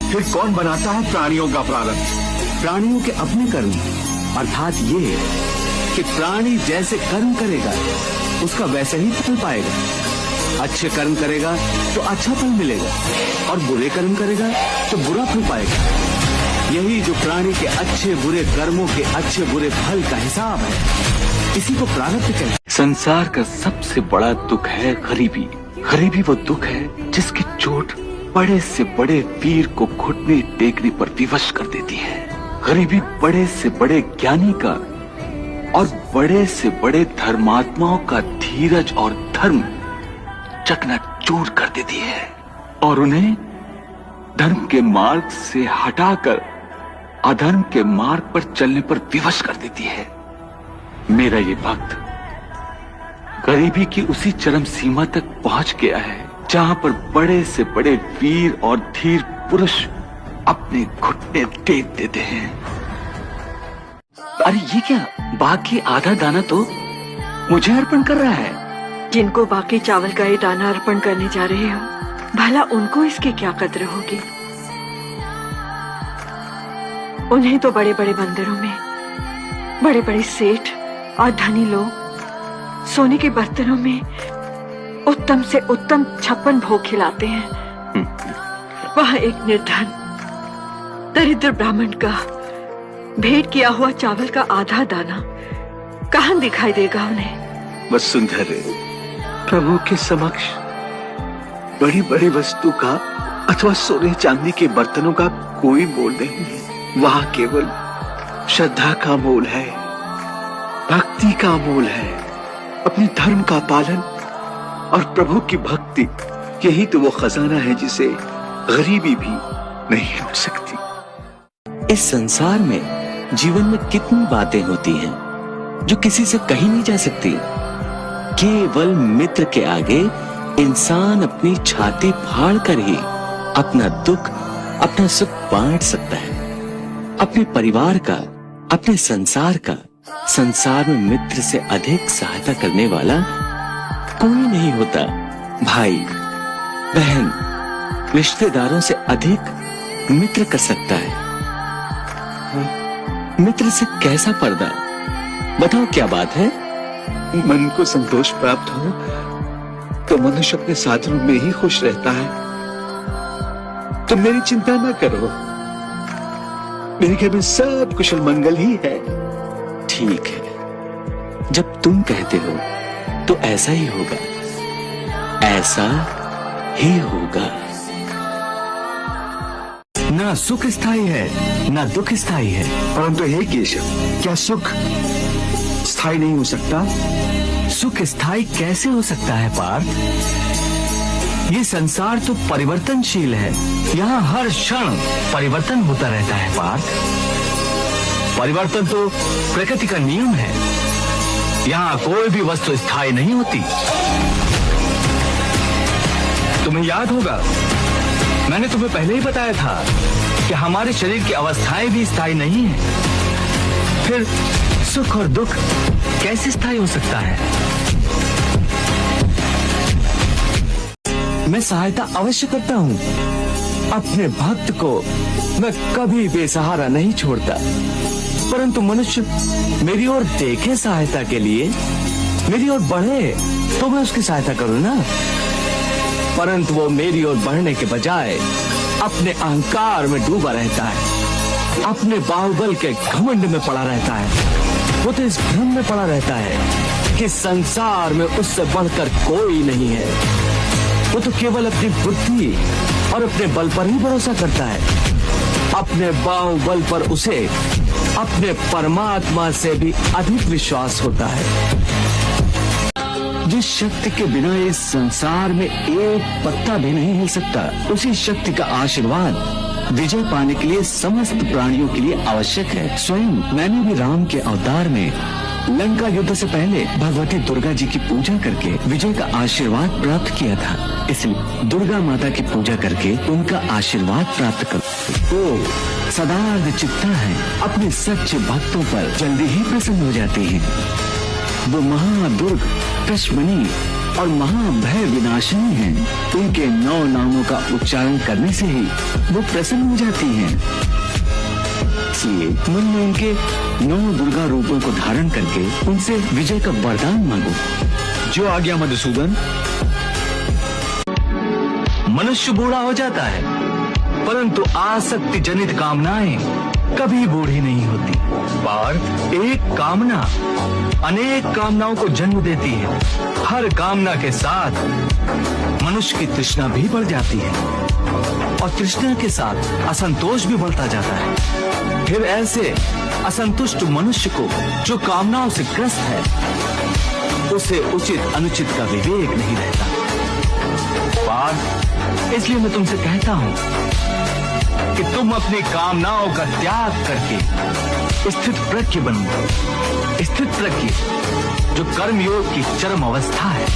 फिर कौन बनाता है प्राणियों का प्रारब्ध? प्राणियों के अपने कर्म, अर्थात ये कि प्राणी जैसे कर्म करेगा उसका वैसे ही फल पाएगा। अच्छे कर्म करेगा तो अच्छा फल मिलेगा और बुरे कर्म करेगा तो बुरा फल पाएगा। यही जो प्राणी के अच्छे बुरे कर्मों के अच्छे बुरे फल का हिसाब है, इसी को प्रारब्ध कहते हैं। संसार का सबसे बड़ा दुख है गरीबी। गरीबी वो दुख है जिसकी चोट बड़े से बड़े वीर को घुटने टेकने पर विवश कर देती है। गरीबी बड़े से बड़े ज्ञानी का और बड़े से बड़े धर्मात्माओं का धीरज और धर्म चकनाचूर कर देती है और उन्हें धर्म के मार्ग से हटाकर अधर्म के मार्ग पर चलने पर विवश कर देती है। मेरा ये भक्त गरीबी की उसी चरम सीमा तक पहुंच गया है जहां पर बड़े से बड़े वीर और धीर पुरुष अपने घुटने टेक देते हैं। अरे ये क्या, बाकी आधा दाना तो मुझे अर्पण कर रहा है। जिनको बाकी चावल का ये दाना अर्पण करने जा रहे हो, भला उनको इसकी क्या कद्र होगी? उन्हें तो बड़े बड़े मंदिरों में बड़े बड़े सेठ और धनी लोग सोने के बर्तनों में उत्तम से उत्तम 56 भोग खिलाते हैं। वहां एक निर्धन दरिद्र ब्राह्मण का भेंट किया हुआ चावल का आधा दाना कहां दिखाई देगा उन्हें? वसुंधरे, प्रभु के समक्ष बड़ी बड़ी वस्तु का अथवा सोने चांदी के बर्तनों का कोई मोल नहीं है। वहां केवल श्रद्धा का मोल है, भक्ति का मोल है, अपने धर्म का पालन और प्रभु की भक्ति। यही तो वो खजाना है जिसे गरीबी भी नहीं लूट सकती। इस संसार में जीवन में कितनी बातें होती हैं जो किसी से कही नहीं जा सकती। केवल मित्र के आगे इंसान अपनी छाती फाड़ कर ही अपना दुख अपना सुख बांट सकता है। अपने परिवार का, अपने संसार का, संसार में मित्र से अधिक सहायता करने वाला कोई नहीं होता। भाई बहन रिश्तेदारों से अधिक मित्र कर सकता है। मित्र से कैसा पर्दा? बताओ क्या बात है? मन को संतोष प्राप्त हो तो मनुष्य अपने साधनों में ही खुश रहता है। तुम मेरी चिंता न करो, मेरे घर में सब कुशल मंगल ही है। ठीक है, जब तुम कहते हो तो ऐसा ही होगा, ऐसा ही होगा। ना सुख स्थायी है ना दुख स्थायी है। परंतु हे केशव, क्या सुख स्थायी नहीं हो सकता? सुख स्थायी कैसे हो सकता है पार्थ? ये संसार तो परिवर्तनशील है। यहाँ हर क्षण परिवर्तन होता रहता है पार्थ। परिवर्तन तो प्रकृति का नियम है। यहाँ कोई भी वस्तु स्थायी नहीं होती। तुम्हें याद होगा, मैंने तुम्हें पहले ही बताया था कि हमारे शरीर की अवस्थाएं भी स्थायी नहीं है। फिर सुख और दुख कैसे स्थायी हो सकता है? मैं सहायता अवश्य करता हूँ। अपने भक्त को मैं कभी बेसहारा नहीं छोड़ता। परंतु मनुष्य मेरी ओर देखे सहायता के लिए, मेरी ओर बढ़े तो मैं उसकी सहायता करूँ ना। परंतु वो मेरी ओर बढ़ने के बजाय अपने अहंकार में डूबा रहता है, अपने बाहुबल के घमंड में पड़ा रहता है। वो तो इस भ्रम में पड़ा रहता है कि संसार में उससे बढ़कर कोई नहीं है। वो तो केवल अपनी बुद्धि और अपने बल पर ही भरोसा करता है। अपने बाहुबल पर उसे अपने परमात्मा से भी अधिक विश्वास होता है। जिस शक्ति के बिना इस संसार में एक पत्ता भी नहीं हिल सकता, उसी शक्ति का आशीर्वाद विजय पाने के लिए समस्त प्राणियों के लिए आवश्यक है। स्वयं मैंने भी राम के अवतार में लंका युद्ध से पहले भगवती दुर्गा जी की पूजा करके विजय का आशीर्वाद प्राप्त किया था। इसलिए दुर्गा माता की पूजा करके उनका आशीर्वाद प्राप्त कर वो सदार्थ चित्ता है, अपने सच्चे भक्तों पर जल्दी ही प्रसन्न हो जाती है। वो महादुर्ग कृष्णमणि और महाभय विनाशिनी हैं। उनके 9 नामों का उच्चारण करने से ही वो प्रसन्न हो जाती हैं। इसलिए मन में उनके 9 दुर्गा रूपों को धारण करके उनसे विजय का वरदान मांगो। जो आ गया मधुसूदन। मनुष्य बूढ़ा हो जाता है, परंतु आसक्ति जनित कामनाएं कभी बूढ़ी नहीं होती। पार्थ, एक कामना अनेक कामनाओं को जन्म देती है। हर कामना के साथ मनुष्य की तृष्णा भी बढ़ जाती है और तृष्णा के साथ असंतोष भी बढ़ता जाता है। फिर ऐसे असंतुष्ट मनुष्य को जो कामनाओं से ग्रस्त है, उसे उचित अनुचित का विवेक नहीं रहता। पार्थ, इसलिए मैं तुमसे कहता हूं कि तुम अपनी कामनाओं का त्याग करके स्थित प्रज्ञ बनो। स्थित प्रज्ञ जो कर्मयोग की चरम अवस्था है।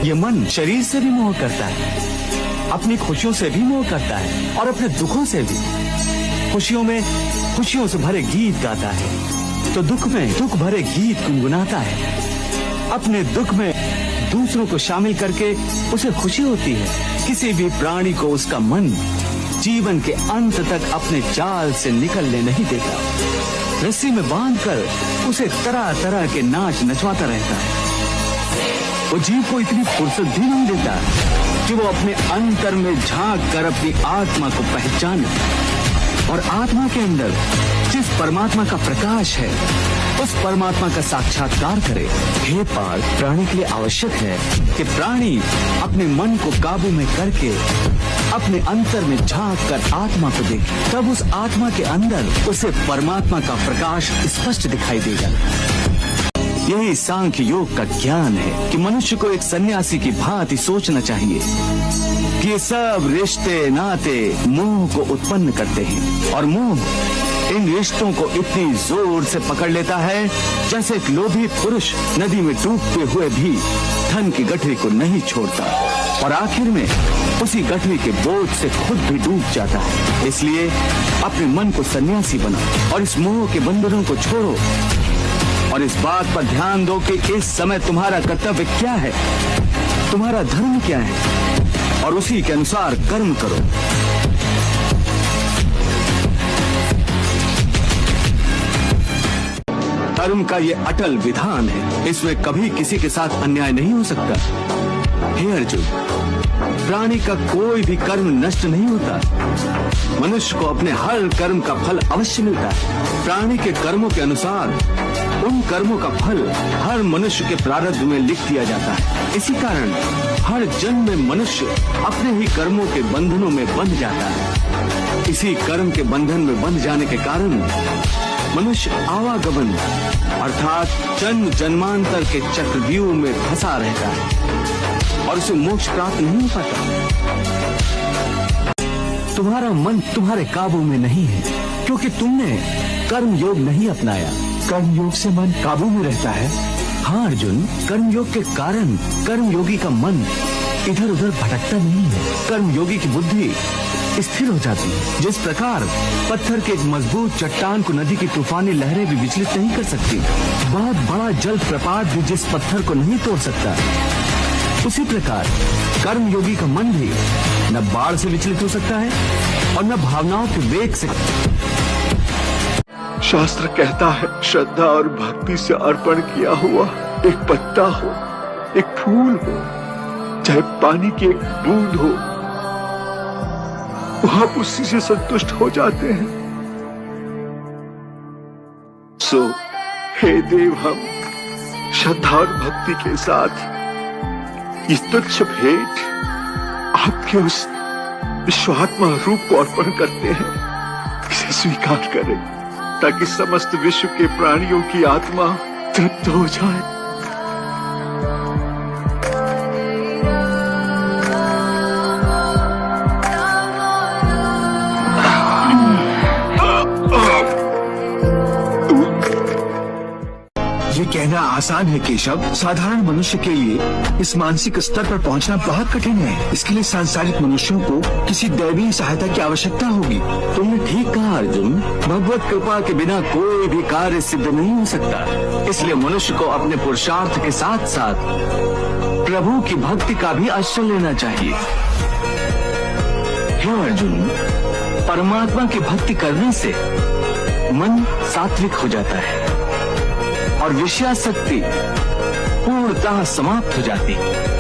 ये मन शरीर से भी मोह करता है, अपनी खुशियों से भी मोह करता है और अपने दुखों से भी। खुशियों से भरे गीत गाता है तो दुख में दुख भरे गीत गुनगुनाता है। अपने दुख में दूसरों को शामिल करके उसे खुशी होती है। किसी भी प्राणी को उसका मन जीवन के अंत तक अपने जाल से निकलने नहीं देता। रस्सी में बांधकर उसे तरह तरह के नाच नचवाता रहता है। वो जीव को इतनी फुर्सत भी नहीं देता कि वो अपने अंतर में झांक कर अपनी आत्मा को पहचाने और आत्मा के अंदर जिस परमात्मा का प्रकाश है, उस परमात्मा का साक्षात्कार करे। हे पार्थ, प्राणी के लिए आवश्यक है कि प्राणी अपने मन को काबू में करके अपने अंतर में झांक कर आत्मा को देखे। तब उस आत्मा के अंदर उसे परमात्मा का प्रकाश स्पष्ट दिखाई देगा। यही सांख्य योग का ज्ञान है कि मनुष्य को एक सन्यासी की भांति सोचना चाहिए कि ये सब रिश्ते नाते मोह को उत्पन्न करते हैं और मोह इन रिश्तों को इतनी जोर से पकड़ लेता है जैसे एक लोभी पुरुष नदी में डूबते हुए भी धन की गठरी को नहीं छोड़ता और आखिर में उसी गठरी के बोझ से खुद भी डूब जाता है। इसलिए अपने मन को सन्यासी बनाओ और इस मोह के बंधनों को छोड़ो और इस बात पर ध्यान दो कि इस समय तुम्हारा कर्तव्य क्या है, तुम्हारा धर्म क्या है और उसी के अनुसार कर्म करो। धर्म का ये अटल विधान है, इसमें कभी किसी के साथ अन्याय नहीं हो सकता। हे अर्जुन, प्राणी का कोई भी कर्म नष्ट नहीं होता। मनुष्य को अपने हर कर्म का फल अवश्य मिलता है। प्राणी के कर्मों के अनुसार उन कर्मों का फल हर मनुष्य के प्रारब्ध में लिख दिया जाता है। इसी कारण हर जन्म में मनुष्य अपने ही कर्मों के बंधनों में बंध जाता है। इसी कर्म के बंधन में बंध जाने के कारण मनुष्य आवागमन अर्थात जन्म जन्मांतर के चक्रव्यूह में फंसा रहता है और उसे मोक्ष प्राप्त नहीं हो पाता। तुम्हारा मन तुम्हारे काबू में नहीं है क्योंकि तुमने कर्म योग नहीं अपनाया। कर्म योग से मन काबू में रहता है। हाँ अर्जुन, कर्म योग के कारण कर्म योगी का मन इधर उधर भटकता नहीं है। कर्म योगी की बुद्धि स्थिर हो जाती है। जिस प्रकार पत्थर के एक मजबूत चट्टान को नदी की तूफानी लहरें भी विचलित नहीं कर सकती, बहुत बड़ा जल प्रपात भी जिस पत्थर को नहीं तोड़ सकता, उसी प्रकार कर्म योगी का मन भी न बाढ़ से विचलित हो सकता है और न भावनाओं के वेग से। शास्त्र कहता है श्रद्धा और भक्ति से अर्पण किया हुआ एक पत्ता हो, एक फूल हो, चाहे पानी की एक बूंद हो, वह उसी से संतुष्ट हो जाते हैं। सो हे देव, हम श्रद्धा और भक्ति के साथ इस तुच्छ भेंट आपके उस विश्वात्मा रूप को अर्पण करते हैं। इसे स्वीकार करें ताकि समस्त विश्व के प्राणियों की आत्मा तृप्त हो जाए। ये कहना आसान है केशव, साधारण मनुष्य के लिए इस मानसिक स्तर पर पहुंचना बहुत कठिन है। इसके लिए सांसारिक मनुष्यों को किसी दैवीय सहायता की आवश्यकता होगी। तुमने ठीक कहा अर्जुन, भगवत कृपा के बिना कोई भी कार्य सिद्ध नहीं हो सकता। इसलिए मनुष्य को अपने पुरुषार्थ के साथ साथ प्रभु की भक्ति का भी आश्रय लेना चाहिए। हे अर्जुन, परमात्मा की भक्ति करने से मन सात्विक हो जाता है और विषयासक्ति पूर्णतः समाप्त हो जाती है।